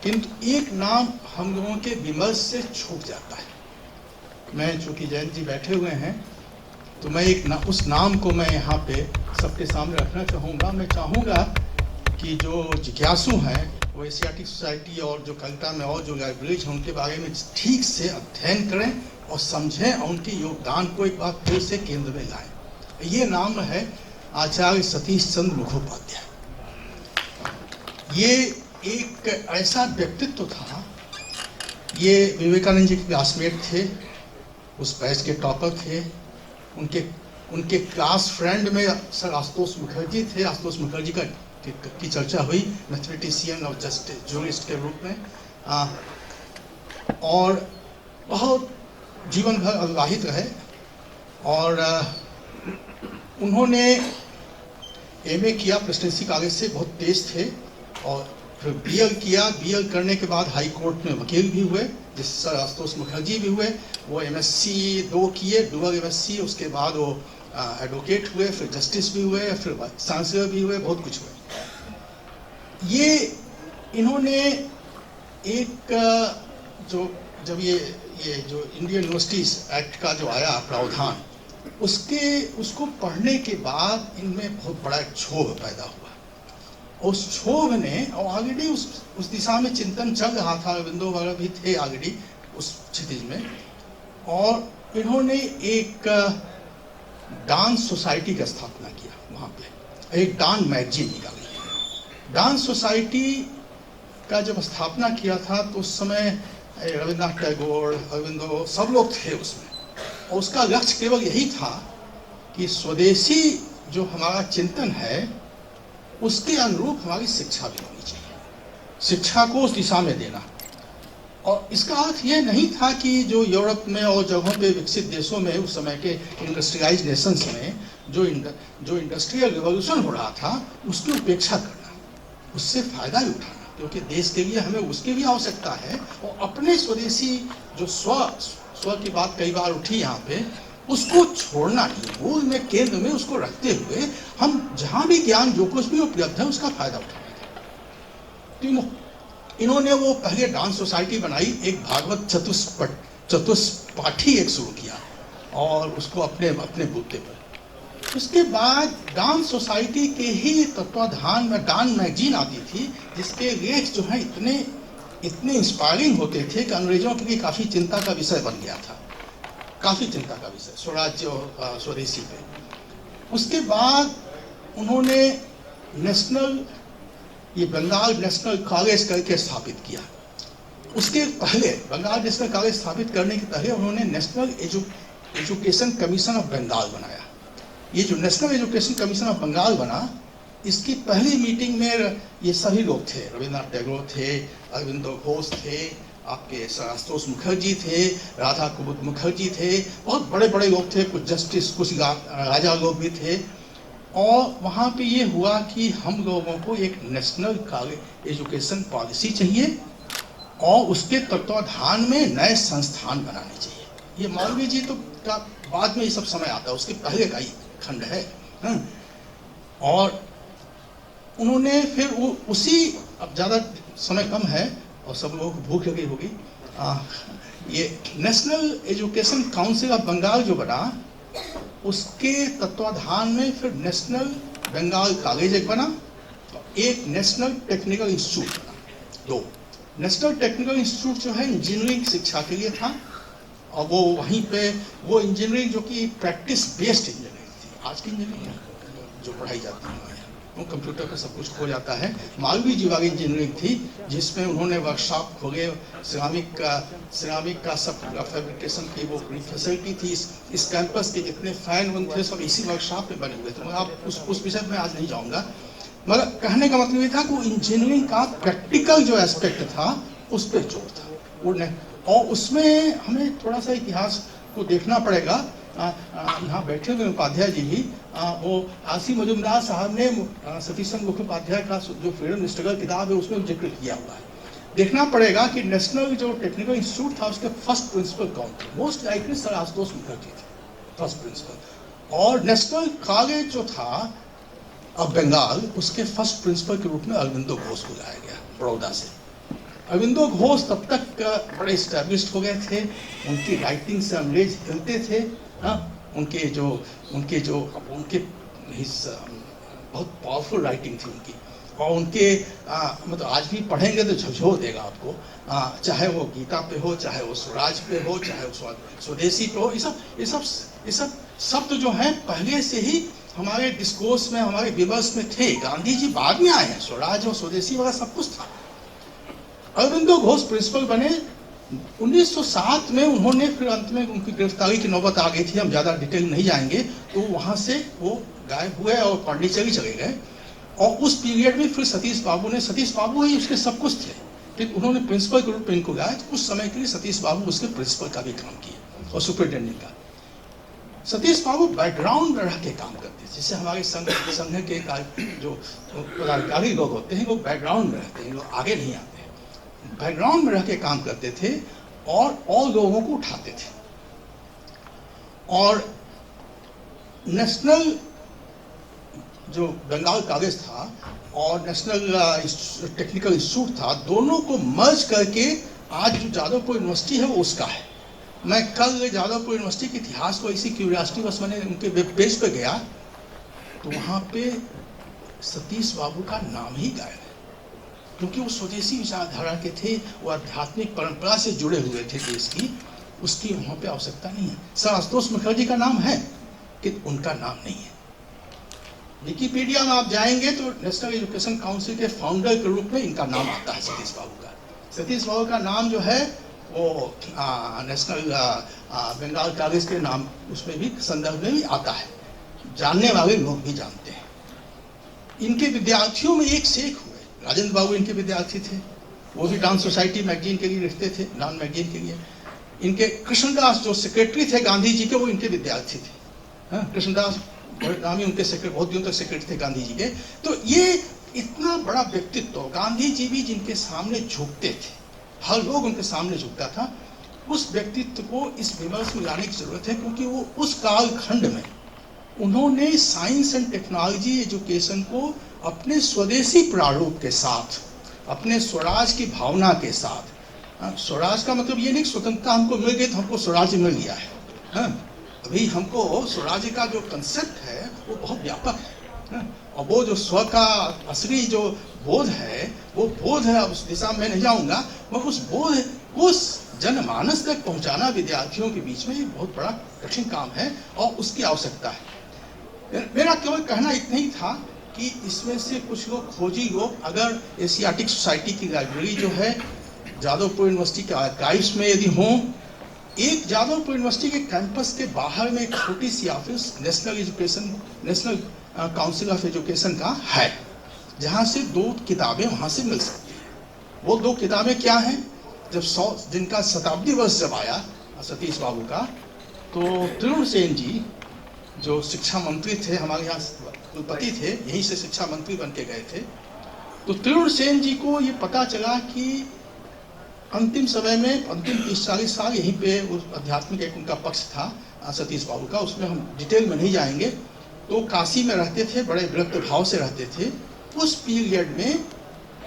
किंतु एक नाम हम लोगों के विमर्श से छूट जाता है। मैं चूंकि जयंत जी बैठे हुए हैं तो मैं उस नाम को मैं यहाँ पे सबके सामने रखना चाहूँगा। मैं चाहूँगा कि जो जिज्ञासु हैं वो एशियाटिक सोसाइटी और जो कलकत्ता में और जो लाइब्रेरीज हैं उनके बारे में ठीक से अध्ययन करें और समझें और उनके योगदान को एक बार फिर से केंद्र में लाएं। ये नाम है आचार्य सतीश चंद्र मुखोपाध्याय। ये एक ऐसा व्यक्तित्व था, ये विवेकानंद जी के क्लासमेट थे, उस बैच के टॉपर थे। उनके क्लास फ्रेंड में सर आशुतोष मुखर्जी थे। आशुतोष मुखर्जी की चर्चा हुई मैथमेटिशियन और जूरिस्ट के रूप में, और बहुत जीवन भर अविवाहित रहे। और उन्होंने एमए किया प्रेसिडेंसी कॉलेज से, बहुत तेज थे, और फिर बीएल किया। बीएल करने के बाद हाई कोर्ट में वकील भी हुए, जिस सर आशुतोष मुखर्जी भी हुए। वो एमएससी 2 किए, डुअल एमएससी, उसके बाद वो एडवोकेट हुए, फिर जस्टिस भी हुए, फिर चांसलर भी हुए, बहुत कुछ हुए। इन्होंने एक जब ये जो इंडियन यूनिवर्सिटीज एक्ट का जो आया प्रावधान, उसको पढ़ने के बाद इनमें बहुत बड़ा एक क्षोभ पैदा हुआ। उस क्षोभ ने, और ऑलरेडी उस दिशा में चिंतन चल रहा था, अरविंदो वगैरह भी थे ऑलरेडी उस क्षितिज में, और इन्होंने एक डांस सोसाइटी की स्थापना किया। वहाँ पे एक डांस मैगजीन निकाली। डांस सोसाइटी का जब स्थापना किया था तो उस समय रविन्द्रनाथ टैगोर, अरविंदो, सब लोग थे उसमें, और उसका लक्ष्य केवल यही था कि स्वदेशी जो हमारा चिंतन है उसके अनुरूप हमारी शिक्षा भी होनी चाहिए, शिक्षा को उस दिशा में देना। और इसका अर्थ ये नहीं था कि जो यूरोप में और जगहों पे विकसित देशों में उस समय के इंडस्ट्रियलाइज्ड नेशंस में जो इंडस्ट्रियल रिवॉल्यूशन हो रहा था उसकी उपेक्षा करना, उससे फायदा ही उठाना, क्योंकि देश के लिए हमें उसकी भी आवश्यकता है। और अपने स्वदेशी जो स्व की बात कई बार उठी यहाँ पे, उसको छोड़ना नहीं, मूल में केंद्र में उसको रखते हुए हम जहाँ भी ज्ञान जो कुछ भी उपलब्ध है उसका फायदा उठाना। तो इन्होंने वो पहले डांस सोसाइटी बनाई, एक भागवत चतुष्पाठी एक शुरू किया, और उसको अपने बूते पर। उसके बाद डांस सोसाइटी के ही तत्वाधान में डांस मैगजीन आती थी, जिसके लेख जो है इतने इंस्पायरिंग होते थे कि अंग्रेजों के लिए काफ़ी चिंता का विषय बन गया था, काफ़ी चिंता का विषय स्वराज्य और स्वदेशी पे। उसके बाद उन्होंने बंगाल नेशनल कॉलेज करके स्थापित किया। उसके पहले बंगाल नेशनल कॉलेज स्थापित करने के पहले उन्होंने national education commission of Bengal बनाया। ये जो national education commission of Bengal बना, इसकी पहली मीटिंग में ये सभी लोग थे, रविन्द्रनाथ टैगोर थे, अरविंदो घोष थे, आपके आशुतोष मुखर्जी थे, राधा कुमुद मुखर्जी थे, बहुत बड़े बड़े लोग थे, कुछ जस्टिस, कुछ राजा लोग भी थे। और वहाँ पे ये हुआ कि हम लोगों को एक नेशनल कॉलेज एजुकेशन पॉलिसी चाहिए और उसके तत्वाधान में नए संस्थान बनाने चाहिए। ये मौलवी जी तो का बाद में ये सब समय आता है, उसके पहले का ही खंड है। और उन्होंने फिर वो उसी, अब ज़्यादा समय कम है और सब लोगों को भूख लगी होगी, ये national education council of Bengal जो बना, उसके तत्वाधान में फिर नेशनल बंगाल कॉलेज एक बना, एक नेशनल टेक्निकल इंस्टीट्यूट बना। 2 नेशनल टेक्निकल इंस्टीट्यूट जो है इंजीनियरिंग शिक्षा के लिए था, और वो वहीं पे वो इंजीनियरिंग जो कि प्रैक्टिस बेस्ड इंजीनियरिंग थी। आज की इंजीनियरिंग जो पढ़ाई जाती है वो कंप्यूटर पर सब कुछ हो जाता है, मालवी जी वाली इंजीनियरिंग थी, जिसमें उन्होंने वर्कशॉप खोले, सिरामिक का सब फैब्रिकेशन की वो पूरी फैसिलिटी थी। इस कैंपस के जितने फैन वन थे सब इसी वर्कशॉप में बने हुए थे। मगर आप उस विषय में आज नहीं जाऊँगा, मगर कहने का मतलब ये था कि वो इंजीनियरिंग का प्रैक्टिकल जो एस्पेक्ट था उस पर जोर था। और उसमें हमें थोड़ा सा इतिहास को देखना पड़ेगा। यहाँ बैठे हुए उपाध्याय जी भी, वो आसी मजुमदार साहब ने सतीश चंद्र मुखोपाध्याय का जो फ्रीडम स्ट्रगल किताब है उसमें जिक्र किया हुआ है। देखना पड़ेगा कि नेशनल जो टेक्निकल इंस्टीट्यूट था उसके फर्स्ट प्रिंसिपल कौन थे। Most likely sir Ashutosh Mukherjee थे फर्स्ट प्रिंसिपल, और नेशनल कॉलेज जो था अब बंगाल, उसके फर्स्ट प्रिंसिपल के रूप में अरविंदो घोष को लाया गया बड़ौदा से। अरविंदो घोष तब तक बड़े स्टैब्लिश्ड हो गए थे, उनकी राइटिंग से अंग्रेज हिलते थे। हाँ, उनके बहुत पावरफुल राइटिंग थी उनकी, और उनके मतलब आज भी पढ़ेंगे तो झकझोर देगा आपको। चाहे वो गीता पे हो, चाहे वो स्वराज पे हो, चाहे वो स्वदेशी पे हो, ये सब शब्द जो हैं पहले से ही हमारे डिस्कोर्स में, हमारे विवर्स में थे। गांधी जी बाद में आए हैं, स्वराज और स्वदेशी वगैरह सब कुछ था। अरविंदो घोष प्रिंसिपल बने 1907 में। उन्होंने फिर अंत में उनकी गिरफ्तारी की नौबत आ गई थी, हम ज़्यादा डिटेल नहीं जाएंगे। तो वहाँ से वो गायब हुए और पांडिचेरी चले गए। और उस पीरियड में फिर सतीश बाबू ही उसके सब कुछ थे, फिर उन्होंने प्रिंसिपल के रूप में इनको गाया। उस समय के लिए सतीश बाबू उसके प्रिंसिपल का भी काम किया और सुपरिटेंडेंट का। सतीश बाबू बैकग्राउंड में रह के काम करते थे, जैसे हमारे संघ के जो पदाधिकारी लोग होते हैं वो बैकग्राउंड में रहते हैं, लोग आगे नहीं आते हैं। बैकग्राउंड में रह के काम करते थे और लोगों को उठाते थे। और नेशनल जो बंगाल कागज था और नेशनल टेक्निकल इंस्टीट्यूट था, दोनों को मर्ज करके आज जो जादवपुर यूनिवर्सिटी है वो उसका है। मैं कल जादवपुर यूनिवर्सिटी के इतिहास को इसी क्यूरियोसिटी बस मैंने उनके वेब पेज पे गया तो वहाँ पे सतीश बाबू का नाम ही गायब है, क्योंकि वो स्वदेशी विचारधारा के थे, वो आध्यात्मिक परंपरा से जुड़े हुए थे देश की, उसकी वहाँ पे आवश्यकता नहीं है। सर आशुतोष मुखर्जी का नाम है कि उनका नाम नहीं है। विकिपीडिया में आप जाएंगे तो नेशनल एजुकेशन काउंसिल के फाउंडर के रूप में इनका नाम आता है सतीश बाबू का। सतीश बाबू का नाम जो है वो नेशनल बंगाल कागज के नाम उसमें भी संदर्भ में भी आता है, जानने वाले लोग भी जानते हैं। इनके विद्यार्थियों में एक से एक हुए। राजेंद्र बाबू इनके विद्यार्थी थे, वो भी डांस सोसाइटी मैगजीन के लिए लिखते थे, डांस मैगजीन के लिए। इनके कृष्णदास जो सेक्रेटरी थे गांधी जी के, वो इनके विद्यार्थी थे। कृष्णदास नामी उनके सेक्रेटरी, बहुत दिनों तक सेक्रेटरी थे गांधी जी के। तो ये इतना बड़ा व्यक्तित्व, गांधी जी भी जिनके सामने झुकते थे, हर लोग उनके सामने झुकता था, उस व्यक्तित्व को इस विमर्श में लाने की जरूरत है, क्योंकि वो उस कालखंड में उन्होंने साइंस एंड टेक्नोलॉजी एजुकेशन को अपने स्वदेशी प्रारूप के साथ, अपने स्वराज की भावना के साथ, स्वराज का मतलब ये नहीं स्वतंत्रता हमको मिल गई तो हमको स्वराज मिल गया है। अभी हमको स्वराज का जो कंसेप्ट है वो बहुत व्यापक है, और वो जो स्व का असली जो बोध है वो बोध है, उस दिशा में नहीं जाऊंगा, मगर उस बोध, उस जनमानस तक पहुंचाना विद्यार्थियों के बीच में ये बहुत बड़ा कठिन काम है और उसकी आवश्यकता है। मेरा केवल कहना इतना ही था कि इसमें से कुछ लोग खोजी लोग अगर एशियाटिक सोसाइटी की लाइब्रेरी जो है जादवपुर यूनिवर्सिटी के आर्काइव्स में यदि हों, एक जादवपुर यूनिवर्सिटी के कैंपस के बाहर में एक छोटी सी office national council of education का है, जहाँ से 2 किताबें वहाँ से मिल सकती हैं। वो 2 किताबें क्या हैं? जब 100 दिन का शताब्दी वर्ष जब आया सतीश बाबू का, तो तरुण सेन जी जो शिक्षा मंत्री थे, हमारे यहाँ कुलपति थे, यहीं से शिक्षा मंत्री बन के गए थे। तो तरुण सेन जी को ये पता चला कि अंतिम समय में, अंतिम 30-40 साल यहीं पे उस आध्यात्मिक एक उनका पक्ष था सतीश बाबू का, उसमें हम डिटेल में नहीं जाएंगे। तो काशी में रहते थे, बड़े विरक्त भाव से रहते थे। उस पीरियड में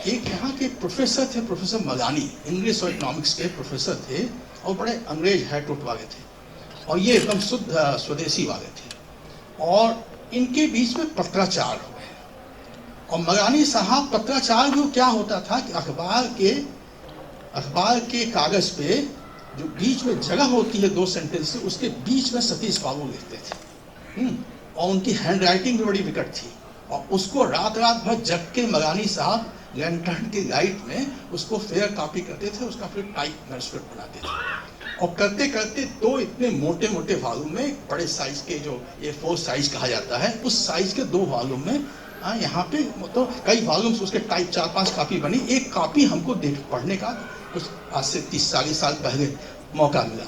एक यहाँ के प्रोफेसर थे, प्रोफेसर मलानी, इंग्लिश और इकोनॉमिक्स के प्रोफेसर थे, और बड़े अंग्रेज हैटूट वाले थे, और ये एकदम शुद्ध स्वदेशी वाले थे। और इनके बीच में पत्राचार हुए, और मलानी साहब पत्राचार भी क्या होता था कि अखबार के कागज पे जो बीच में जगह होती है 2 सेंटेंस, उसके बीच में सतीश बाबू लिखते थे। और उनकी हैंड राइटिंग भी बड़ी विकट थी, और उसको रात भर जग के मलानी साहब लैंटर्न की लाइट में उसको फेयर कॉपी करते थे, उसका फिर टाइप मैन्युस्क्रिप्ट बनाते थे। और करते करते 2 इतने मोटे मोटे वॉल्यूम में, बड़े साइज के जो A4 साइज कहा जाता है, उस साइज के 2 वॉल्यूम में यहाँ पे तो कई वॉल्यूम्स उसके टाइप 4-5 कॉपी बनी। एक कॉपी हमको पढ़ने का कुछ आज से 30-40 साल पहले मौका मिला।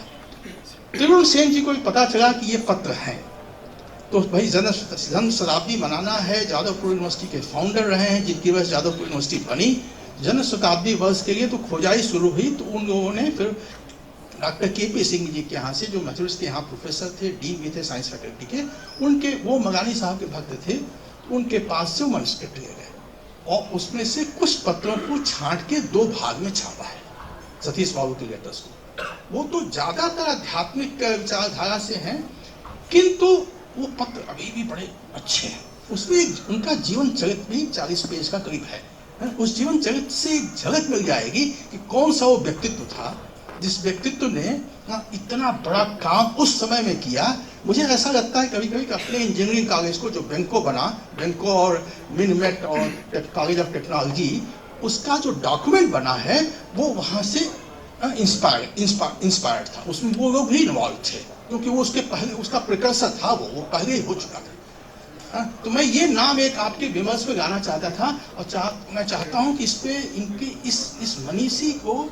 तरुण सेन जी को भी पता चला कि ये पत्र हैं, तो भाई जन्म शताब्दी मनाना है। जादवपुर यूनिवर्सिटी के फाउंडर रहे हैं, जिनकी वजह से जादवपुर यूनिवर्सिटी बनी। जन्म शताब्दी वर्ष के लिए तो खोजाई शुरू हुई, तो उन लोगों ने फिर डॉक्टर KP सिंह जी के यहाँ से, जो मैथमेटिक्स के यहाँ प्रोफेसर थे, डीन भी थे साइंस फैकल्टी के, उनके, वो मलानी साहब के भक्त थे, उनके पास से मैन्युस्क्रिप्ट ले गए। और उसमें से कुछ पत्रों को छांट के 2 भाग में छापा है सतीश बाबू के लेटर्स को। वो तो ज्यादातर आध्यात्मिक विचारधारा से हैं, किंतु वो पत्र अभी भी बड़े अच्छे हैं। उसमें उनका जीवन चरित्र भी 40 पेज का करीब है। उस जीवन चरित्र से एक झलक मिल जाएगी कि कौन सा वो व्यक्तित्व था जिस व्यक्तित्व ने इतना बड़ा काम उस समय में किया। मुझे ऐसा लगता है कभी कभी कि अपने इंजीनियरिंग कॉलेज को जो बेंको बना, बेंको और मिनमेट और कॉलेज ऑफ टेक्नोलॉजी, उसका जो डॉक्यूमेंट बना है वो वहाँ से इंस्पायर्ड था। उसमें वो लोग भी इन्वॉल्व थे क्योंकि वो उसके पहले उसका प्रिकर्सर था, वो पहले ही हो चुका था। तो मैं ये नाम एक आपके विमर्श में गाना चाहता था और मैं चाहता हूँ कि इस पे इनके इस मनीषी को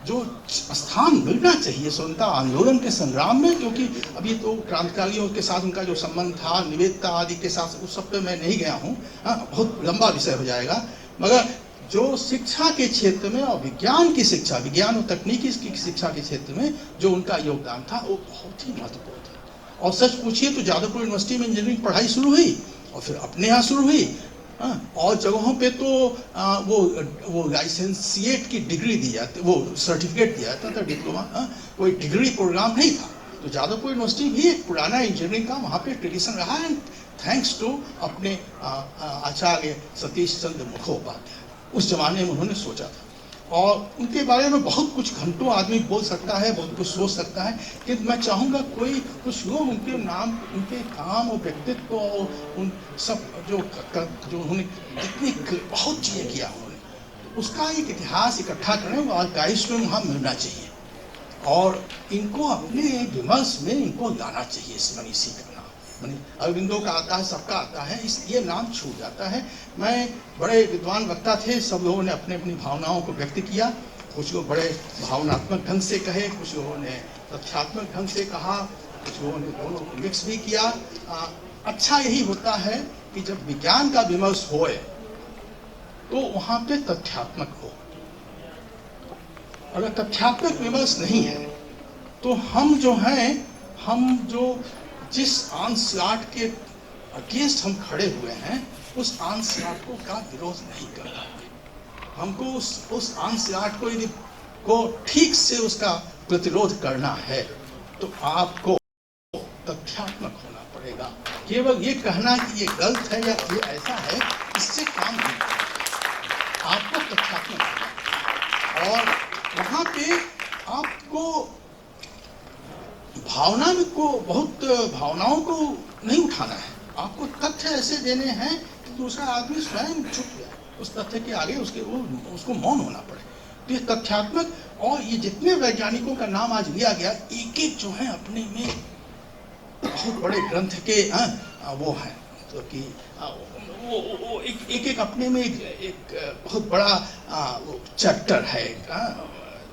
जो स्थान मिलना चाहिए स्वतंत्रता आंदोलन के संग्राम में, क्योंकि अभी तो क्रांतिकारियों के साथ उनका जो संबंध था, निवेदिता आदि के साथ, उस सब पे मैं नहीं गया हूँ, बहुत लंबा विषय हो जाएगा। मगर जो शिक्षा के क्षेत्र में और विज्ञान की शिक्षा, विज्ञान और तकनीकी की शिक्षा के क्षेत्र में जो उनका योगदान था वो बहुत ही महत्वपूर्ण था। और सच पूछिए तो जादवपुर यूनिवर्सिटी में इंजीनियरिंग पढ़ाई शुरू हुई और फिर अपने यहाँ शुरू हुई, और जगहों पे तो वो लाइसेंसिएट की डिग्री दी जाती, वो सर्टिफिकेट दिया जाता था, डिप्लोमा, कोई डिग्री प्रोग्राम नहीं था। तो जादवपुर यूनिवर्सिटी भी एक पुराना इंजीनियरिंग का वहाँ पे ट्रेडिशन रहा है, थैंक्स टू अपने आचार्य सतीश चंद्र मुखोपाध्याय। उस जमाने में उन्होंने सोचा था और उनके बारे में बहुत कुछ घंटों आदमी बोल सकता है, बहुत कुछ सोच सकता है, किंतु मैं चाहूँगा कुछ लोग उनके नाम, उनके काम और व्यक्तित्व और उन सब जो उन्होंने जितनी बहुत चीज़ें किया उन्होंने, उसका एक इतिहास इकट्ठा करें, वो आर्काइव्स में वहाँ मिलना चाहिए और इनको अपने विमर्श में इनको लाना चाहिए। इस मनीषी का नाम अरविंदो का आता है, सबका आता है, ये नाम छूट जाता है। मैं बड़े विद्वान वक्ता थे, सब लोगों ने अपने अपनी भावनाओं को व्यक्त किया, कुछ लोग बड़े भावनात्मक ढंग से कहे, कुछ लोगों ने तथ्यात्मक ढंग से कहा, कुछ लोगों ने दोनों को मिक्स भी किया। अच्छा यही होता है कि जब विज्ञान का विमर्श होए तो वहाँ पे तथ्यात्मक हो। अगर तथ्यात्मक विमर्श नहीं है तो हम जो जिस आंसलाट के अगेंस्ट हम खड़े हुए हैं उस आंसलाट का विरोध नहीं करना है। हमको उस आंसलाट को ठीक से उसका प्रतिरोध करना है तो आपको तथ्यात्मक होना पड़ेगा। केवल ये कहना कि ये गलत है या ये ऐसा है, इससे काम नहीं होगा। आपको तथ्यात्मक होना और वहाँ पे आपको भावनाओं को नहीं उठाना है, आपको तथ्य ऐसे देने हैं कि दूसरा आदमी स्वयं झुक जाए उस तथ्य के आगे, उसको मौन होना पड़े। तो ये तथ्यात्मक, और ये जितने वैज्ञानिकों का नाम आज लिया गया, एक एक जो है अपने में बहुत बड़े ग्रंथ के वो हैं, तो कि वो एक अपने में एक बहुत बड़ा चैप्टर है।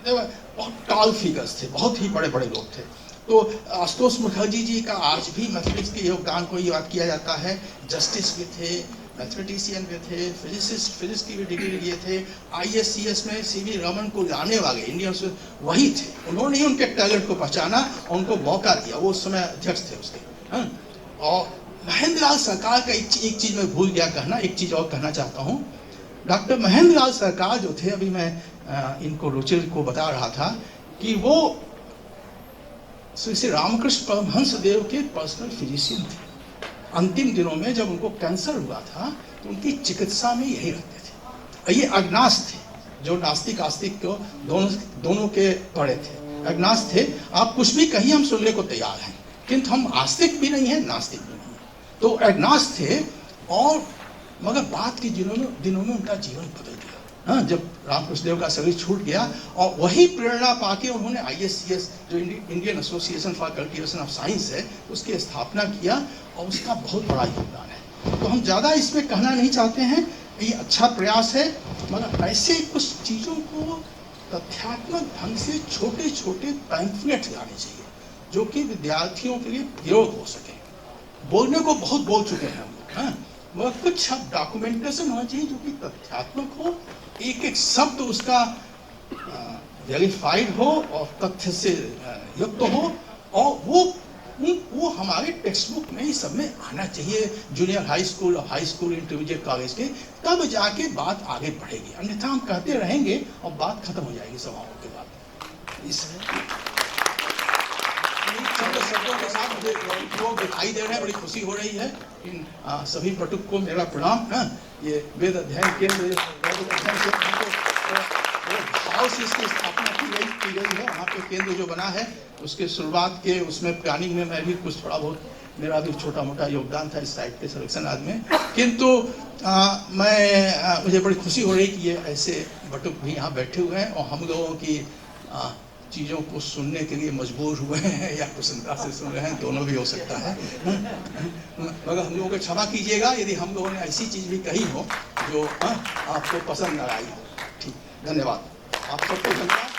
बहुत टॉल फिगर्स थे, बहुत ही बड़े बड़े लोग थे। तो आशुतोष मुखर्जी जी का आज भी मैथमेटिक्स के योगदान को याद किया जाता है। जस्टिस भी थे, मैथमेटिशियन भी थे, फिजिक्स की भी डिग्री लिए थे। ISCS में CV रमन को लाने वाले इंडियंस वही थे, उन्होंने ही उनके टैलेंट को पहचाना और उनको मौका दिया, वो उस समय अध्यक्ष थे उसके। और महेंद्र लाल सरकार का एक चीज मैं भूल गया कहना, एक चीज और कहना चाहता हूँ। डॉक्टर महेंद्र लाल सरकार जो थे, अभी मैं इनको रुचिर को बता रहा था कि वो श्री रामकृष्ण परमहंस देव के पर्सनल फिजिशियन थे। अंतिम दिनों में जब उनको कैंसर हुआ था तो उनकी चिकित्सा में यही रहते थे। ये अग्नास थे, जो नास्तिक आस्तिक को दोनों के पड़े थे, अग्नास थे। आप कुछ भी कहिए हम सुनने को तैयार हैं, किंतु हम आस्तिक भी नहीं है, नास्तिक भी नहीं है। तो अग्नास थे और मगर बाद के दिनों में उनका जीवन बदल गया। हाँ, जब रामकृष्ण देव का शरीर छूट गया और वही प्रेरणा पाके उन्होंने ISCS, जो Indian association for cultivation of science है, उसकी स्थापना किया और उसका बहुत बड़ा योगदान है। तो हम ज़्यादा इसमें कहना नहीं चाहते हैं, ये अच्छा प्रयास है, मगर ऐसे कुछ चीज़ों को तथ्यात्मक ढंग से छोटे छोटे पैम्फलेट लाने चाहिए जो कि विद्यार्थियों के लिए प्रयोग हो सके। बोलने को बहुत बोल चुके हैं हम लोग, हाँ, मगर कुछ अब डॉक्यूमेंटेशन होना चाहिए जो कि तथ्यात्मक हो, एक एक शब्द उसका वेरीफाइड हो और तथ्य से युक्त हो, और वो वो हमारे टेक्स्ट बुक में इस सब में आना चाहिए, जूनियर हाई स्कूल और हाई स्कूल इंटरमीडिएट कॉलेज के, तब जाके बात आगे बढ़ेगी। अन्यथा हम कहते रहेंगे और बात खत्म हो जाएगी सभाओं के बाद। इस चंद शब्दों के साथ मुझे लोग दिखाई दे रहे हैं, बड़ी खुशी हो रही है। इन सभी बटुक को मेरा प्रणाम। ये वेद अध्ययन केंद्र भाव से इसकी स्थापना की गई है। वहाँ पे केंद्र जो बना है उसके शुरुआत के उसमें प्लानिंग में मैं भी कुछ थोड़ा बहुत, मेरा भी छोटा मोटा योगदान था इस साइट के सिलेक्शन आदि में। किंतु मुझे बड़ी खुशी हो रही कि ये ऐसे बटुक भी यहाँ बैठे हुए हैं और हम लोगों की चीज़ों को सुनने के लिए मजबूर हुए हैं या कुशलता से सुन रहे हैं, दोनों भी हो सकता है। मगर हम लोगों को क्षमा कीजिएगा यदि हम लोगों ने ऐसी चीज़ भी कही हो जो आपको पसंद न आई हो। ठीक, धन्यवाद। आप सबको धन्यवाद।